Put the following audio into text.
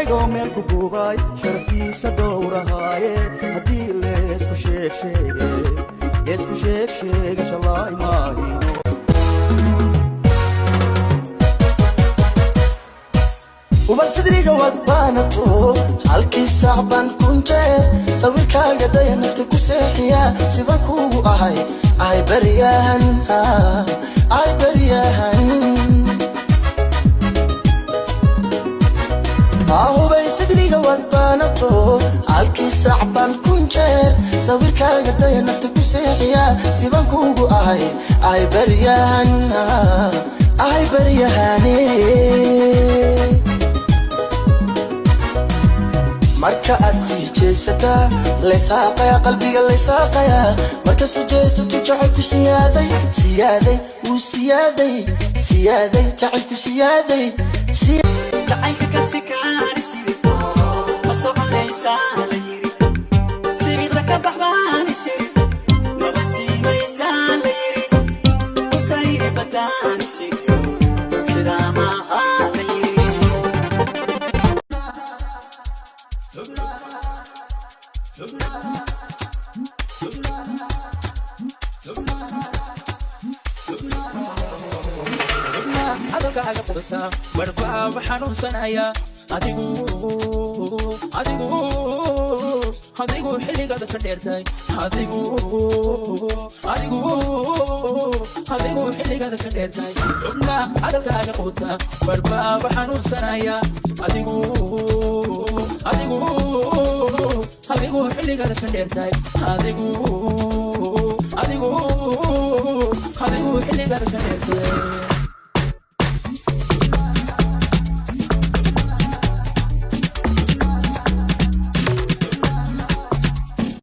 يقوم الكبوباي شرفتي صدورة هاي هدي ليسكو شيك شيك ليسكو شيك شيك إن شاء الله ماهي وبصدري جواد بانتو حالكي صعبان كنجي سوي كاقدا يا نفتك وسيحيا سيبانكو أهي بريان أهي بريان بصدري جواد بانتو حالكي صعبان كنجي سوي كاقدا يا نفتك وسيحيا سيبانكو أهي بريان أهي برياني marka aad sii jeesata leesaaqaya qalbiga leesaaqaya marka soo jeesato jacaylku siyaaday siyaaday uu siyaaday siyaaday jacaylku siyaaday jacaylka ka sikaari sido masoconaysa la yiri sirida ka baxbaani sido nabadsiinaysa la yiri usayri badaani sido sidaa maaha la yiri adalkaaga qudata barbaa waxaan sanaya adigu xilligaada ka dheertay adigu xilligaada ka dheertay xubna adalkaaga qudata barbaa waxaan sanaya adigu xilligaada ka dheertay adigu